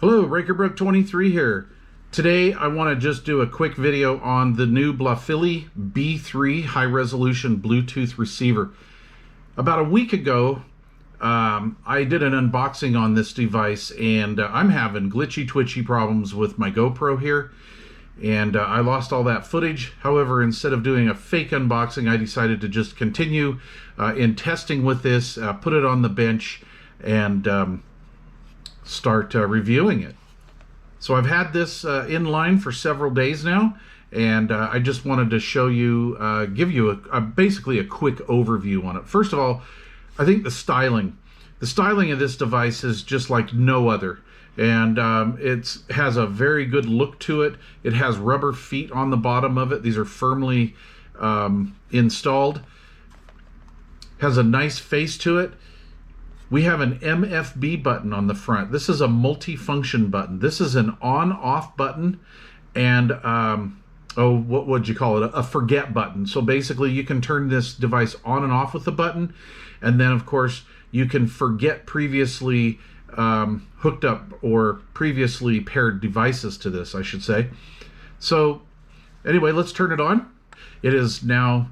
Hello, RakerBrook23 here. Today I want to just do a quick video on the new Blafili B3 high-resolution Bluetooth receiver. About a week ago, I did an unboxing on this device, and I'm having glitchy, twitchy problems with my GoPro here, and I lost all that footage. However, instead of doing a fake unboxing, I decided to just continue in testing with this, put it on the bench, and start reviewing it. So I've had this in line for several days now, and I just wanted to show you, give you basically a quick overview on it. First of all, I think the styling of this device is just like no other, and it has a very good look to it. It has rubber feet on the bottom of it. These are firmly installed. Has a nice face to it. We have an MFB button on the front. This is a multi-function button. This is an on-off button and, what would you call it? A forget button. So basically you can turn this device on and off with the button, and then of course you can forget previously hooked up or previously paired devices to this, I should say. So anyway, let's turn it on. It is now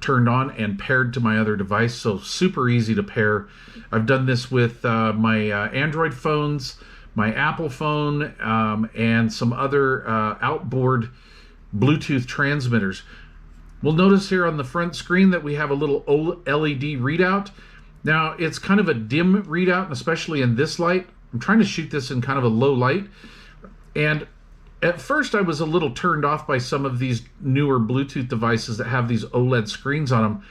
turned on and paired to my other device, so super easy to pair. I've done this with my Android phones, my Apple phone, and some other outboard Bluetooth transmitters. We'll notice here on the front screen that we have a little LED readout. Now it's kind of a dim readout, especially in this light. I'm trying to shoot this in kind of a low light, and at first I was a little turned off by some of these newer Bluetooth devices that have these OLED screens on them.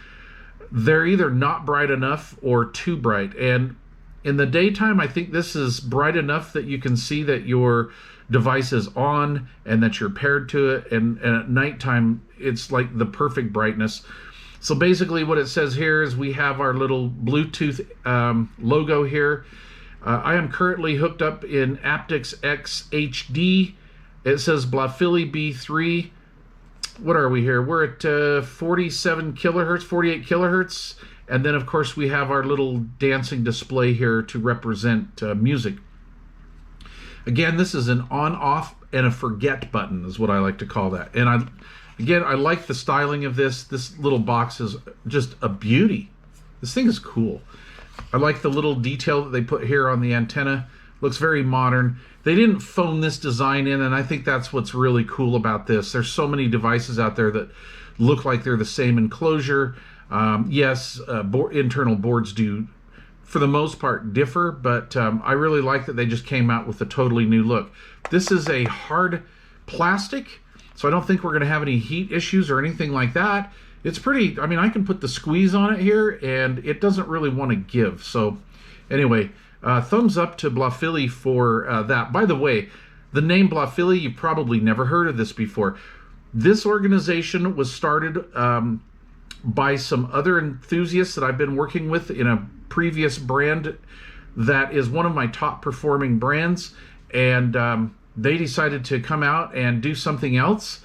They're either not bright enough or too bright, and in the daytime I think this is bright enough that you can see that your device is on and that you're paired to it, and at nighttime it's like the perfect brightness. So basically what it says here is we have our little Bluetooth logo here. I am currently hooked up in aptX HD. It says Blafili B3. What are we here? We're at 47 kilohertz, 48 kilohertz. And then, of course, we have our little dancing display here to represent music. Again, this is an on-off and a forget button is what I like to call that. And I like the styling of this. This little box is just a beauty. This thing is cool. I like the little detail that they put here on the antenna. Looks very modern. They didn't phone this design in, and I think that's what's really cool about this. There's so many devices out there that look like they're the same enclosure. Yes, internal boards do, for the most part, differ, but I really like that they just came out with a totally new look. This is a hard plastic, so I don't think we're going to have any heat issues or anything like that. It's pretty, I mean, I can put the squeeze on it here, and it doesn't really want to give. So anyway, thumbs up to Blafili for that. By the way, the name Blafili, you've probably never heard of this before. This organization was started by some other enthusiasts that I've been working with in a previous brand that is one of my top performing brands, and they decided to come out and do something else.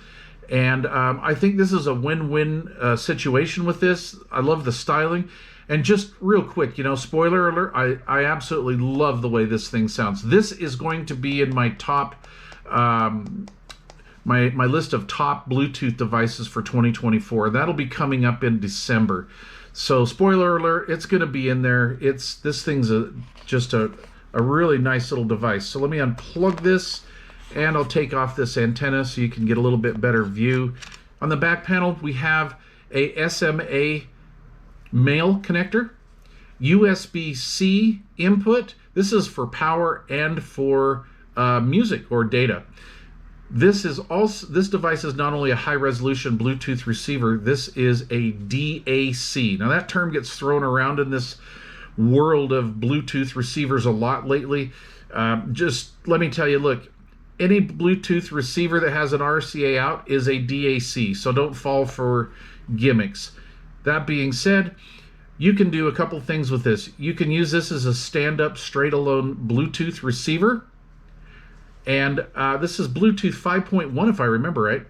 And I think this is a win-win situation with this. I love the styling. And just real quick, you know, spoiler alert, I absolutely love the way this thing sounds. This is going to be in my top, my list of top Bluetooth devices for 2024. That'll be coming up in December. So spoiler alert, it's going to be in there. This thing's just a really nice little device. So let me unplug this, and I'll take off this antenna so you can get a little bit better view. On the back panel, we have a SMA male connector, USB-C input. This is for power and for music or data. This device is not only a high-resolution Bluetooth receiver, this is a DAC. Now that term gets thrown around in this world of Bluetooth receivers a lot lately. Just let me tell you, look, any Bluetooth receiver that has an RCA out is a DAC, so don't fall for gimmicks. That being said, you can do a couple things with this. You can use this as a stand-up, straight-alone Bluetooth receiver. And this is Bluetooth 5.1, if I remember right.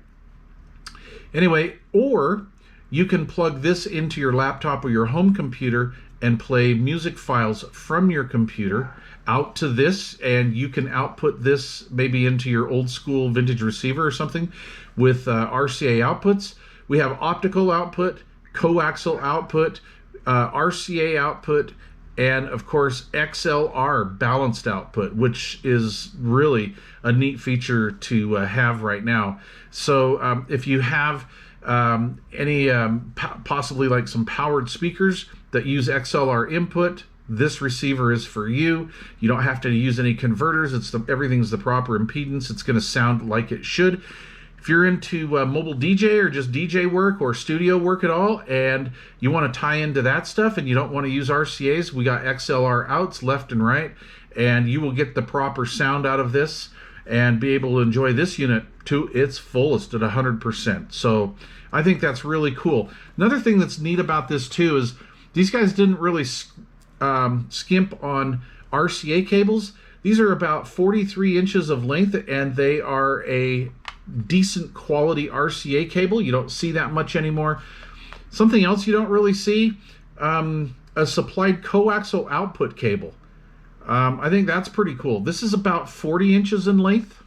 Anyway, or you can plug this into your laptop or your home computer and play music files from your computer out to this, and you can output this maybe into your old school vintage receiver or something with RCA outputs. We have optical output, coaxial output, RCA output, and of course XLR balanced output, which is really a neat feature to have right now. So if you have any possibly like some powered speakers that use XLR input, this receiver is for you. You don't have to use any converters. Everything's the proper impedance. It's going to sound like it should. If you're into mobile DJ or just DJ work or studio work at all, and you want to tie into that stuff and you don't want to use RCAs, we got XLR outs left and right, and you will get the proper sound out of this and be able to enjoy this unit to its fullest at 100%. So I think that's really cool. Another thing that's neat about this too is these guys didn't really skimp on RCA cables. These are about 43 inches of length, and they are a decent quality RCA cable. You don't see that much anymore. Something else you don't really see, a supplied coaxial output cable. I think that's pretty cool. This is about 40 inches in length.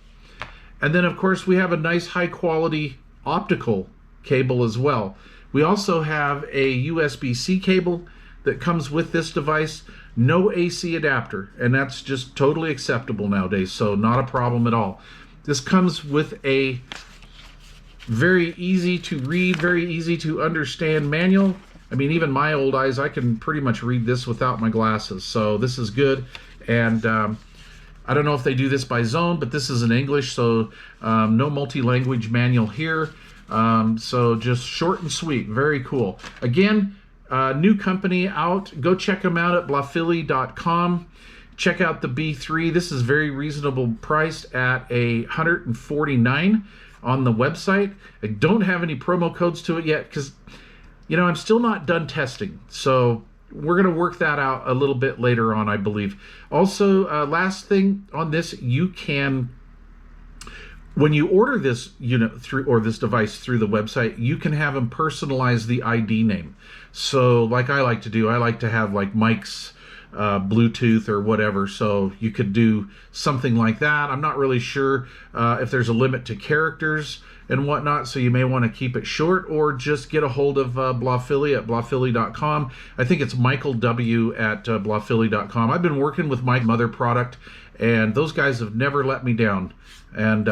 And then of course we have a nice high quality optical cable as well. We also have a USB-C cable that comes with this device. No AC adapter, and that's just totally acceptable nowadays, so not a problem at all. This comes with a very easy to read, very easy to understand manual. I mean, even my old eyes, I can pretty much read this without my glasses, so this is good. And I don't know if they do this by zone, but this is in English, so no multi-language manual here. So just short and sweet, very cool. Again, new company out. Go check them out at blafili.com. Check out the B3. This is very reasonable priced at $149 on the website. I don't have any promo codes to it yet because, you know, I'm still not done testing. So we're going to work that out a little bit later on, I believe. Also, last thing on this, you can, when you order this unit through, or this device through the website, you can have them personalize the ID name. So like I like to do, I like to have like Mike's Bluetooth or whatever, so you could do something like that. I'm not really sure if there's a limit to characters and whatnot, so you may want to keep it short, or just get a hold of Blafili at blafili.com. I think it's Michael W at blafili.com. I've been working with my mother product, and those guys have never let me down. And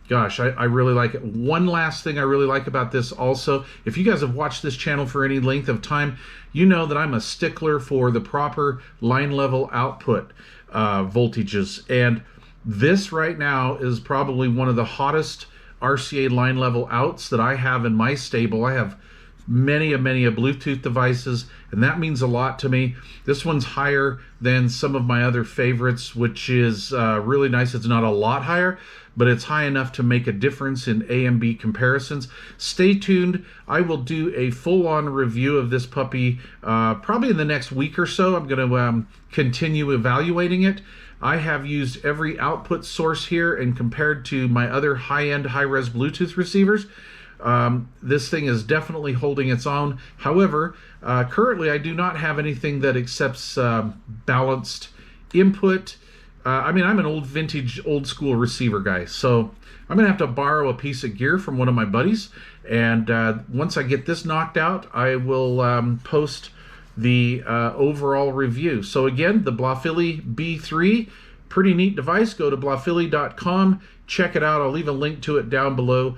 gosh, I really like it. One last thing I really like about this also, if you guys have watched this channel for any length of time, you know that I'm a stickler for the proper line level output voltages. And this right now is probably one of the hottest RCA line level outs that I have in my stable. I have many a Bluetooth devices, and that means a lot to me. This one's higher than some of my other favorites, which is really nice. It's not a lot higher, but it's high enough to make a difference in A and B comparisons. Stay tuned. I will do a full-on review of this puppy probably in the next week or so. I'm going to continue evaluating it. I have used every output source here, and compared to my other high-end, high-res Bluetooth receivers, this thing is definitely holding its own. However, currently I do not have anything that accepts balanced input. I mean, I'm an old vintage, old school receiver guy, so I'm gonna have to borrow a piece of gear from one of my buddies, and once I get this knocked out, I will post the overall review. So again, the Blafili B3, pretty neat device. Go to blafili.com, check it out. I'll leave a link to it down below.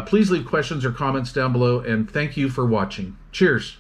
Please leave questions or comments down below, and thank you for watching. Cheers.